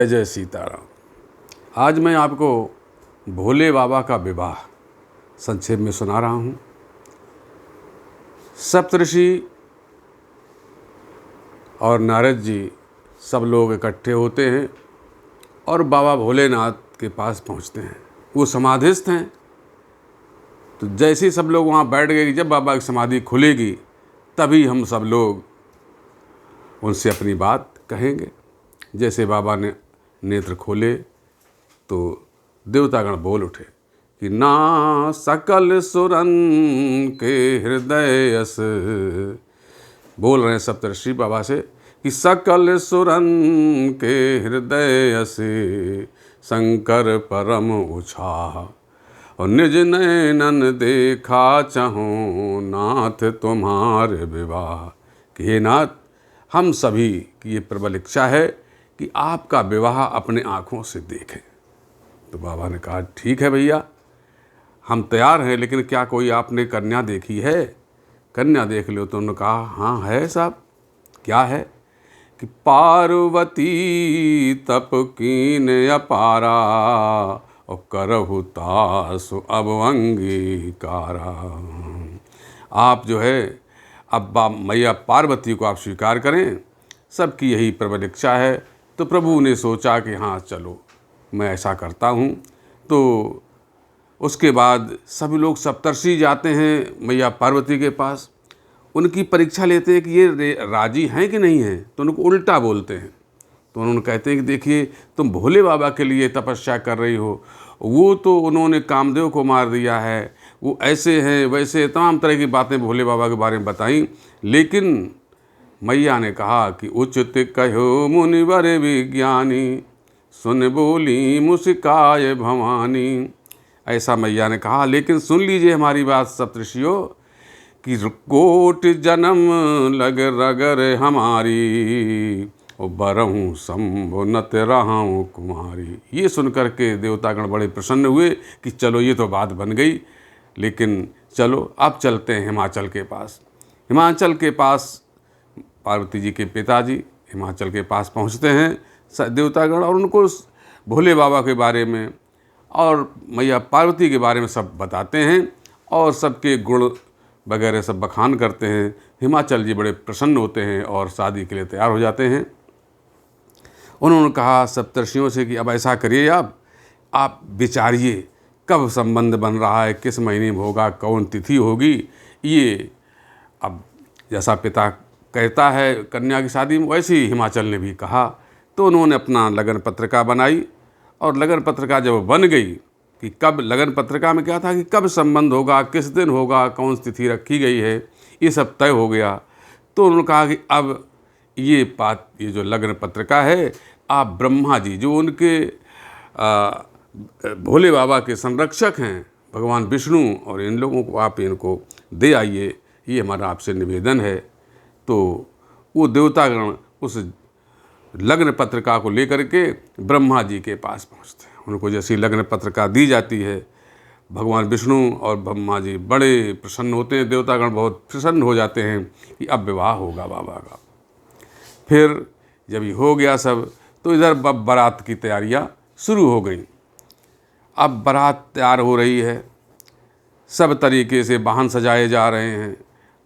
जय जय सीताराम। आज मैं आपको भोले बाबा का विवाह संक्षेप में सुना रहा हूँ। सप्तऋषि और नारद जी सब लोग इकट्ठे होते हैं और बाबा भोलेनाथ के पास पहुँचते हैं। वो समाधिस्थ हैं। तो जैसे ही सब लोग वहाँ बैठ गए कि जब बाबा की समाधि खुलेगी तभी हम सब लोग उनसे अपनी बात कहेंगे। जैसे बाबा ने नेत्र खोले तो देवतागण बोल उठे कि ना सकल सुरन के हृदय यस। बोल रहे हैं सप्तऋषि बाबा से कि सकल सुरन के हृदय यस शंकर परम उछाह और निज नैनन देखा चाहूँ नाथ तुम्हारे विवाह। कि हे नाथ, हम सभी की ये प्रबल इच्छा है कि आपका विवाह अपने आँखों से देखें। तो बाबा ने कहा ठीक है भैया, हम तैयार हैं, लेकिन क्या कोई आपने कन्या देखी है? कन्या देख लो। तो उन्होंने कहा हाँ है साहब। क्या है? कि पार्वती तप कीन अपारा और करहु तासु अब अंगीकारा। आप जो है अब मैया पार्वती को आप स्वीकार करें, सबकी यही प्रबल इच्छा है। तो प्रभु ने सोचा कि हाँ चलो मैं ऐसा करता हूँ। तो उसके बाद सभी लोग सप्तर्षि जाते हैं मैया पार्वती के पास, उनकी परीक्षा लेते हैं कि ये राजी हैं कि नहीं हैं। तो उनको उल्टा बोलते हैं। तो उन्होंने कहते हैं कि देखिए तुम भोले बाबा के लिए तपस्या कर रही हो, वो तो उन्होंने कामदेव को मार दिया है, वो ऐसे हैं वैसे तमाम तरह की बातें भोले बाबा के बारे में बताई। लेकिन मैया ने कहा कि उचित कहो मुनिवर विज्ञानी सुन बोली मुस्काए भवानी। ऐसा मैया ने कहा। लेकिन सुन लीजिए हमारी बात सप्तऋषियों कि कोट जन्म लग रगर हमारी और बरहूँ संबुनत रहाऊँ कुमारी। ये सुनकर के देवतागण बड़े प्रसन्न हुए कि चलो ये तो बात बन गई। लेकिन चलो अब चलते हैं हिमाचल के पास। हिमाचल के पास पार्वती जी के पिताजी हिमाचल के पास पहुंचते हैं देवतागण, और उनको भोले बाबा के बारे में और मैया पार्वती के बारे में सब बताते हैं और सबके गुण वगैरह सब बखान करते हैं। हिमाचल जी बड़े प्रसन्न होते हैं और शादी के लिए तैयार हो जाते हैं। उन्होंने कहा सप्तर्षियों से कि अब ऐसा करिए, आप विचारिए कब संबंध बन रहा है, किस महीने में होगा, कौन तिथि होगी। ये अब जैसा पिता कहता है कन्या की शादी में, वैसे ही हिमाचल ने भी कहा। तो उन्होंने अपना लगन पत्रिका बनाई और लगन पत्रिका जब बन गई कि कब, लगन पत्रिका में क्या था कि कब संबंध होगा, किस दिन होगा, कौन सी तिथि रखी गई है, ये सब तय हो गया। तो उन्होंने कहा कि अब ये जो लगन पत्रिका है आप ब्रह्मा जी जो उनके भोले बाबा के संरक्षक हैं भगवान विष्णु, और इन लोगों को आप इनको दे आइए, ये हमारा आपसे निवेदन है। तो वो देवतागण उस लग्न पत्रिका को लेकर के ब्रह्मा जी के पास पहुँचते हैं। उनको जैसी लग्न पत्रिका दी जाती है, भगवान विष्णु और ब्रह्मा जी बड़े प्रसन्न होते हैं। देवतागण बहुत प्रसन्न हो जाते हैं कि अब विवाह होगा बाबा का। फिर जब ये हो गया सब, तो इधर बारात की तैयारियां शुरू हो गई। अब बारात तैयार हो रही है, सब तरीके से वाहन सजाए जा रहे हैं,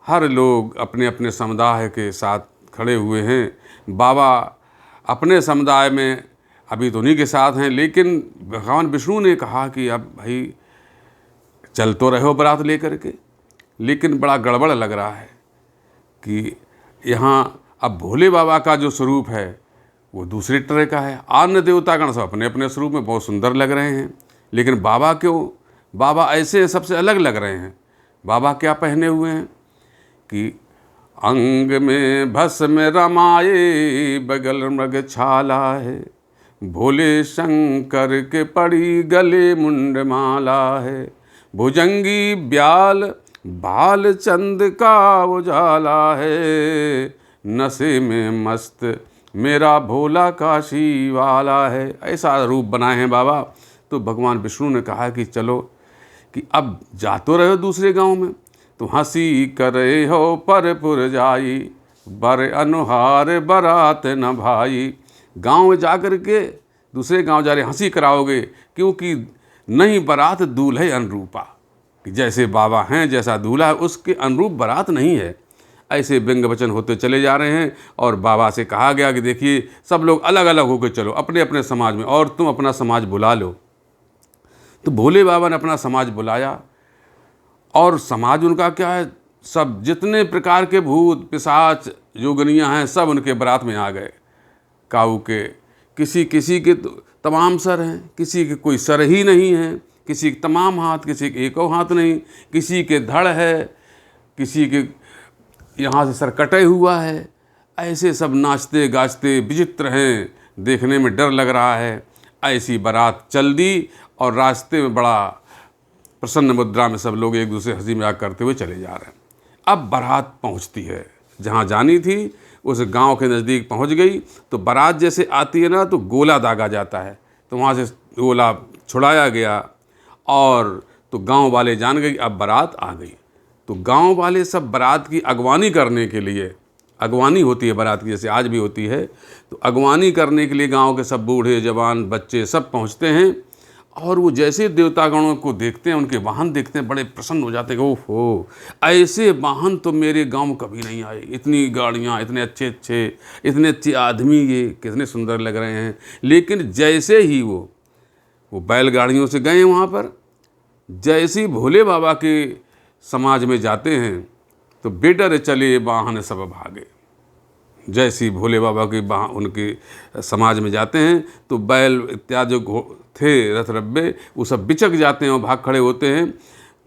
हर लोग अपने अपने समुदाय के साथ खड़े हुए हैं। बाबा अपने समुदाय में अभी तो उन्हीं के साथ हैं, लेकिन भगवान विष्णु ने कहा कि अब भाई चल तो रहे हो बारात लेकर के, लेकिन बड़ा गड़बड़ लग रहा है कि यहाँ अब भोले बाबा का जो स्वरूप है वो दूसरे तरह का है। अन्य देवतागण सब अपने अपने स्वरूप में बहुत सुंदर लग रहे हैं, लेकिन बाबा क्यों, बाबा ऐसे सबसे अलग लग रहे हैं। बाबा क्या पहने हुए हैं कि अंग में भस्म रमाए बगल मृग छाला है, भोले शंकर के पड़ी गले मुंड माला है, भुजंगी ब्याल बाल चंद का उजाला है, नशे में मस्त मेरा भोला काशी वाला है। ऐसा रूप बनाए हैं बाबा। तो भगवान विष्णु ने कहा कि चलो कि अब जा तो रहे हो दूसरे गांव में, तो हंसी करे हो परपुर जाई बर अनुहार बरात न भाई। गांव में जा कर के दूसरे गांव जा रहे हंसी कराओगे, क्योंकि नहीं बारात दूल्हे अनुरूपा, कि जैसे बाबा हैं जैसा दूल्हा है उसके अनुरूप बारात नहीं है। ऐसे व्यंग वचन होते चले जा रहे हैं। और बाबा से कहा गया कि देखिए सब लोग अलग अलग होकर चलो अपने अपने समाज में, और तुम अपना समाज बुला लो। तो भोले बाबा ने अपना समाज बुलाया, और समाज उनका क्या है, सब जितने प्रकार के भूत पिशाच जोगनियाँ हैं सब उनके बारात में आ गए। काऊ के किसी किसी के तो तमाम सर हैं, किसी के कोई सर ही नहीं है, किसी के तमाम हाथ, किसी के एको हाथ नहीं, किसी के धड़ है, किसी के यहाँ से सर कटे हुआ है। ऐसे सब नाचते गाजते विचित्र हैं, देखने में डर लग रहा है। ऐसी बारात चल दी और रास्ते में बड़ा प्रसन्न मुद्रा में सब लोग एक दूसरे हंसी मजाक करते हुए चले जा रहे हैं। अब बारात पहुंचती है, जहां जानी थी उस गांव के नज़दीक पहुंच गई। तो बारात जैसे आती है ना तो गोला दागा जाता है, तो वहां से गोला छुड़ाया गया, और तो गांव वाले जान गए अब बारात आ गई। तो गांव वाले सब बारात की अगवानी करने के लिए, अगवानी होती है बारात की जैसे आज भी होती है, तो अगवानी करने के लिए गांव के सब बूढ़े जवान बच्चे सब पहुंचते हैं। और वो जैसे देवतागणों को देखते हैं, उनके वाहन देखते हैं, बड़े प्रसन्न हो जाते हैं। ओहो, ऐसे वाहन तो मेरे गांव में कभी नहीं आए, इतनी गाड़ियां, इतने अच्छे आदमी, ये कितने सुंदर लग रहे हैं। लेकिन जैसे ही वो बैलगाड़ियों से गए वहाँ पर, जैसे ही भोले बाबा के समाज में जाते हैं तो बेडर चले वाहन सब भागे। जैसे ही भोले बाबा के उनके समाज में जाते हैं तो बैल इत्यादि जो थे रथ रब्बे वो सब बिचक जाते हैं और भाग खड़े होते हैं।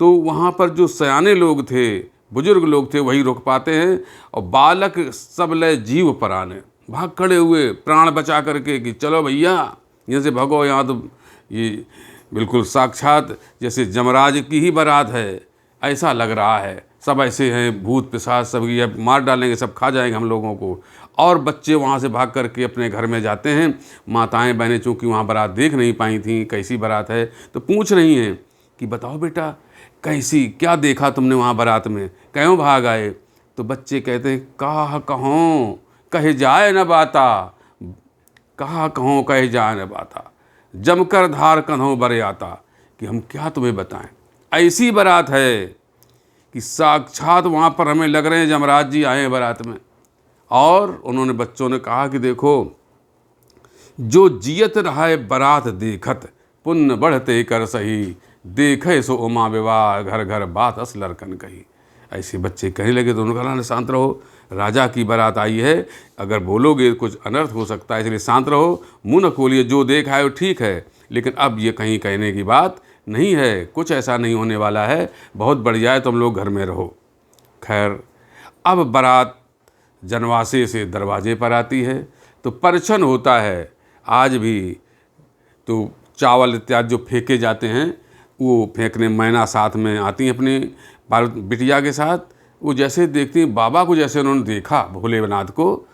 तो वहाँ पर जो सयाने लोग थे, बुजुर्ग लोग थे, वही रोक पाते हैं, और बालक सब लय जीव पराने भाग खड़े हुए प्राण बचा करके कि चलो भैया यहाँ से भगो, यहाँ तो ये बिल्कुल साक्षात जैसे जमराज की ही बारात है ऐसा लग रहा है। सब ऐसे हैं भूत पिशाच, सब ये मार डालेंगे, सब खा जाएंगे हम लोगों को। और बच्चे वहाँ से भाग करके अपने घर में जाते हैं। माताएं बहनें चूँकि वहाँ बारात देख नहीं पाई थी कैसी बारात है, तो पूछ रही हैं कि बताओ बेटा कैसी, क्या देखा तुमने वहाँ बारात में, क्यों भाग आए? तो बच्चे कहते हैं कहा कहों कहे जाए न बाता, कहा कहों कहे जाए न बाता, जमकर धार कन्हों बरे आता, कि हम क्या तुम्हें बताएं। ऐसी बारात है कि साक्षात वहाँ पर हमें लग रहे हैं जमराज जी आए हैं बारात में। और उन्होंने बच्चों ने कहा कि देखो जो जियत रहा है बारात देखत, पुण्य बढ़ते कर सही, देखे सो उमा विवाह, घर घर बात अस लड़कन कही। ऐसे बच्चे कहने लगे तो उन्होंने कहा शांत रहो, राजा की बारात आई है, अगर बोलोगे कुछ अनर्थ हो सकता है, इसलिए शांत रहो, मुँह न खोलिए, जो देखा है वो ठीक है, लेकिन अब ये कहीं कहने की बात नहीं है, कुछ ऐसा नहीं होने वाला है, बहुत बढ़िया है, तुम लोग घर में रहो। खैर अब बारात जनवासे से दरवाजे पर आती है तो परछन होता है आज भी। तो चावल इत्यादि जो फेंके जाते हैं वो फेंकने मैना साथ में आती हैं अपनी बिटिया के साथ। वो जैसे देखती हैं बाबा को, जैसे उन्होंने देखा भोलेनाथ को,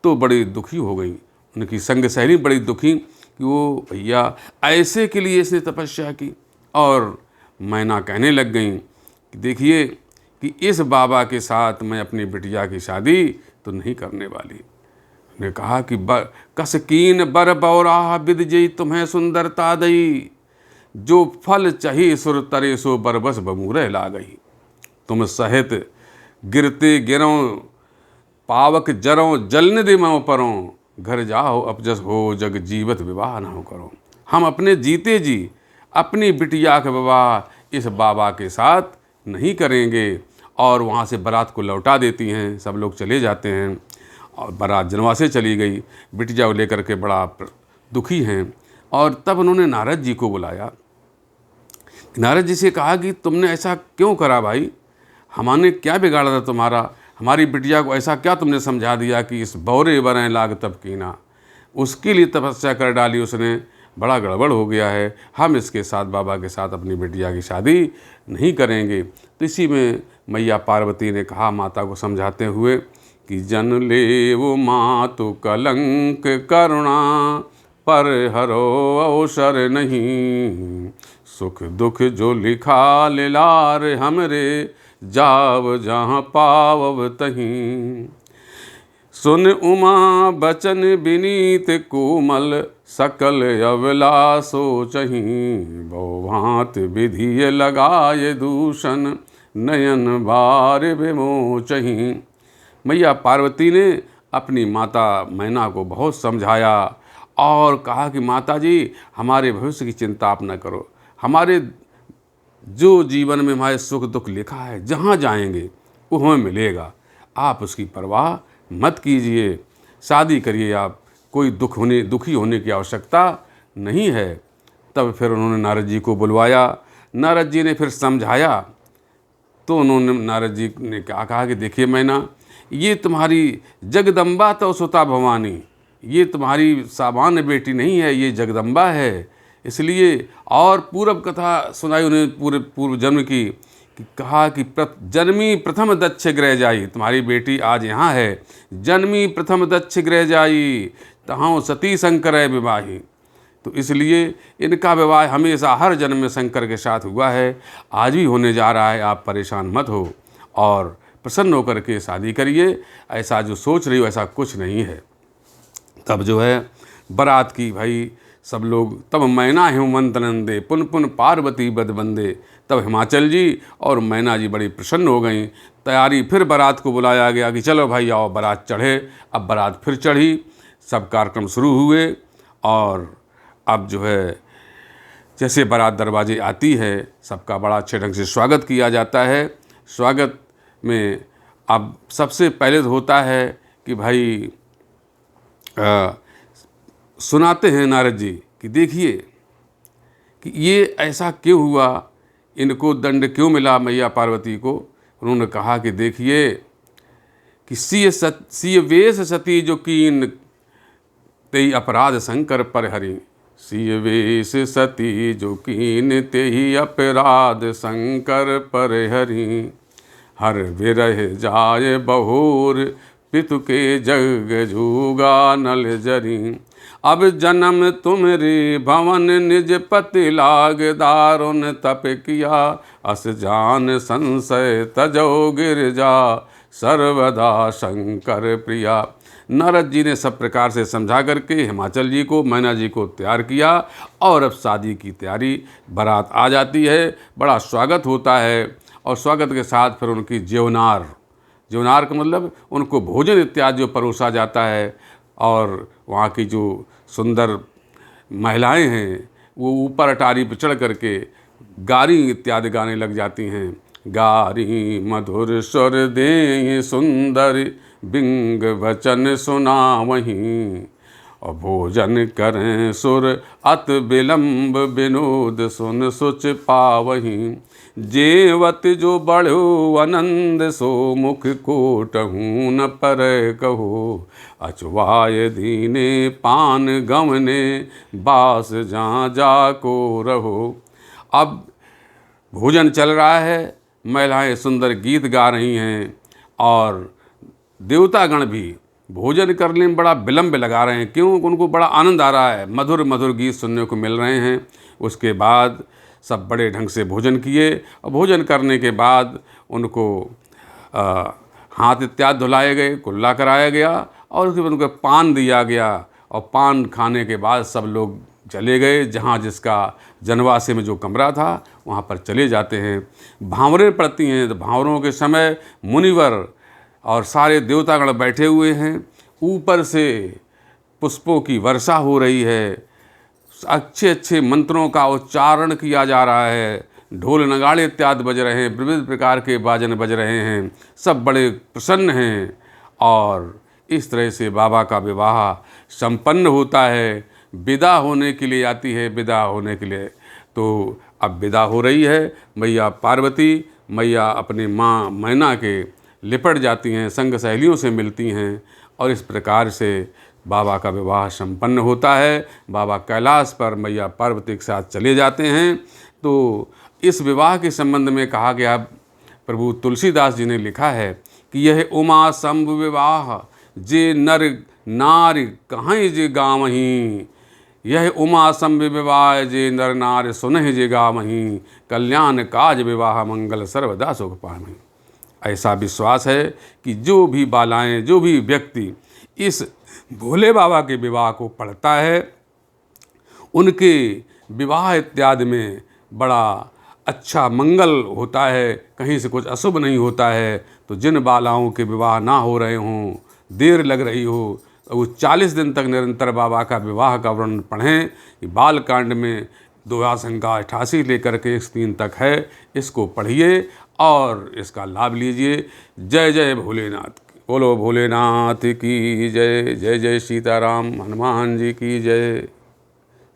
तो बड़ी दुखी हो गई। उनकी संग सहेली बड़ी दुखी कि वो भैया ऐसे के लिए इसने तपस्या की। और मैना कहने लग गई कि देखिए कि इस बाबा के साथ मैं अपनी बिटिया की शादी तो नहीं करने वाली। ने कहा कि कसकीन बर बौराह विद जई तुम्हें सुंदरता दई, जो फल चही सुर तरे सो बरबस बमूरे ला गई। तुम सहित गिरते गिरों पावक जरों जलन दे मो परों, घर जाओ अपजस हो जग जीवत विवाह न हो करो। हम अपने जीते जी अपनी बिटिया का विवाह इस बाबा के साथ नहीं करेंगे। और वहाँ से बारात को लौटा देती हैं, सब लोग चले जाते हैं और बारात जनवासे चली गई। बिटिया को लेकर के बड़ा दुखी हैं। और तब उन्होंने नारद जी को बुलाया। नारद जी से कहा कि तुमने ऐसा क्यों करा भाई, हमने क्या बिगाड़ा था तुम्हारा, हमारी बिटिया को ऐसा क्या तुमने समझा दिया कि इस बौरे बरें लाग तब कीना, उसके लिए तपस्या कर डाली उसने, बड़ा गड़बड़ हो गया है, हम इसके साथ बाबा के साथ अपनी बिटिया की शादी नहीं करेंगे। तो इसी में मैया पार्वती ने कहा माता को समझाते हुए कि जन ले वो मातु कलंक करुणा, पर हरो अवसर नहीं, सुख दुख जो लिखा लिलार हमरे, जाव जहाँ पावब तहीं। सुन उमा बचन विनीत कोमल, सकल अवला सोचहि, बहुभांत विधि लगाए दूषण, नयन बार विमोचहि। मैया पार्वती ने अपनी माता मैना को बहुत समझाया और कहा कि माता जी, हमारे भविष्य की चिंता आप न करो, हमारे जो जीवन में हमारे सुख दुख लिखा है, जहाँ जाएंगे वो हमें मिलेगा, आप उसकी परवाह मत कीजिए, शादी करिए आप, कोई दुखी होने की आवश्यकता नहीं है। तब फिर उन्होंने नारद जी को बुलवाया, नारद जी ने फिर समझाया तो उन्होंने नारद जी ने क्या कहा कि देखिए मैना, ये तुम्हारी जगदम्बा तो सुता भवानी, ये तुम्हारी सामान्य बेटी नहीं है, ये जगदम्बा है। इसलिए और पूर्व कथा सुनाई उन्हें पूरे पूर्व जन्म की, कि कहा कि जन्मी प्रथम दक्ष गृह जाई, तुम्हारी बेटी आज यहाँ है, जन्मी प्रथम दक्ष गृह जाई, तहाँ सती शंकर है विवाही। तो इसलिए इनका विवाह हमेशा हर जन्म में शंकर के साथ हुआ है, आज भी होने जा रहा है, आप परेशान मत हो और प्रसन्न होकर के शादी करिए, ऐसा जो सोच रही हो ऐसा कुछ नहीं है। तब जो है बारात की भाई सब लोग, तब मैना हेमंत नंदे, पुन पुन पार्वती बद बंदे। तब हिमाचल जी और मैना जी बड़ी प्रसन्न हो गई। तैयारी, फिर बारात को बुलाया गया कि चलो भाई आओ बारात चढ़े। अब बारात फिर चढ़ी, सब कार्यक्रम शुरू हुए और अब जो है जैसे बारात दरवाजे आती है, सबका बड़ा अच्छे ढंग से स्वागत किया जाता है। स्वागत में अब सबसे पहले तो होता है कि भाई सुनाते हैं नारद जी कि देखिए कि ये ऐसा क्यों हुआ, इनको दंड क्यों मिला मैया पार्वती को। उन्होंने कहा कि देखिए कि सिय वेश सती जो कीन, तेई अपराध शंकर पर हरि। सिय वेश सती जो कीन, तेई अपराध शंकर पर हरि। हर विरह जाय बहुर, पितु के जग जूगा नल जरी। अब जन्म तुमरे भवन, निज पति लाग दारुन तप किया। अस जान संशय तजो गिरजा, सर्वदा शंकर प्रिया। नारद जी ने सब प्रकार से समझा करके हिमाचल जी को, मैना जी को तैयार किया और अब शादी की तैयारी, बारात आ जाती है, बड़ा स्वागत होता है और स्वागत के साथ फिर उनकी जेवनार का मतलब उनको भोजन इत्यादि जो परोसा जाता है। और वहाँ की जो सुंदर महिलाएं हैं वो ऊपर अटारी पर चढ़ करके गारी इत्यादि गाने लग जाती हैं। गारी मधुर स्वर दे सुंदर, बिंग वचन सुनावहीं। और भोजन करें सुर अत विलंब, विनोद सुन सुच पावहीं। जेवत जो बढ़ो आनंद, सो मुख कोटहूँ न पर कहो। अचवाय दीने पान गवने, बास जहाँ जाको रहो। अब भोजन चल रहा है, महिलाएं सुंदर गीत गा रही हैं और देवतागण भी भोजन करने में बड़ा विलंब लगा रहे हैं। क्यों? उनको बड़ा आनंद आ रहा है, मधुर मधुर गीत सुनने को मिल रहे हैं। उसके बाद सब बड़े ढंग से भोजन किए और भोजन करने के बाद उनको हाथ इत्यादि धुलाए गए, कुल्ला कराया गया और उसके बाद उनको पान दिया गया। और पान खाने के बाद सब लोग चले गए, जहाँ जिसका जनवासे में जो कमरा था वहाँ पर चले जाते हैं। भांवरें पड़ती हैं, तो भांवरों के समय मुनिवर और सारे देवतागण बैठे हुए हैं, ऊपर से पुष्पों की वर्षा हो रही है, अच्छे अच्छे मंत्रों का उच्चारण किया जा रहा है, ढोल नगाड़े इत्यादि बज रहे हैं, विविध प्रकार के बाजन बज रहे हैं, सब बड़े प्रसन्न हैं। और इस तरह से बाबा का विवाह संपन्न होता है। विदा होने के लिए आती है, विदा होने के लिए तो अब विदा हो रही है मैया पार्वती। मैया अपनी माँ मैना के लिपट जाती हैं, संग सहेलियों से मिलती हैं और इस प्रकार से बाबा का विवाह संपन्न होता है। बाबा कैलाश पर मैया पार्वती के साथ चले जाते हैं। तो इस विवाह के संबंध में कहा गया, प्रभु तुलसीदास जी ने लिखा है कि यह उमा संभ विवाह, जे नर नार कहाँ जे गावहीं। यह उमा संभ विवाह, जे नर नार सुनहि जे गावहीं। कल्याण काज विवाह, मंगल सर्वदा सुख पावहीं। ऐसा विश्वास है कि जो भी बालाएं, जो भी व्यक्ति इस भोले बाबा के विवाह को पढ़ता है, उनके विवाह इत्यादि में बड़ा अच्छा मंगल होता है, कहीं से कुछ अशुभ नहीं होता है। तो जिन बालाओं के विवाह ना हो रहे हों, देर लग रही हो, वो 40 दिन तक निरंतर बाबा का विवाह का वर्णन पढ़ें। ये बाल कांड में 2 संख्या 88 लेकर के 103 तक है, इसको पढ़िए और इसका लाभ लीजिए। जय जय भोलेनाथ, बोलो भोलेनाथ की जय। जय जय सीताराम, हनुमान जी की जय।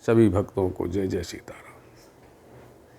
सभी भक्तों को जय जय सीताराम।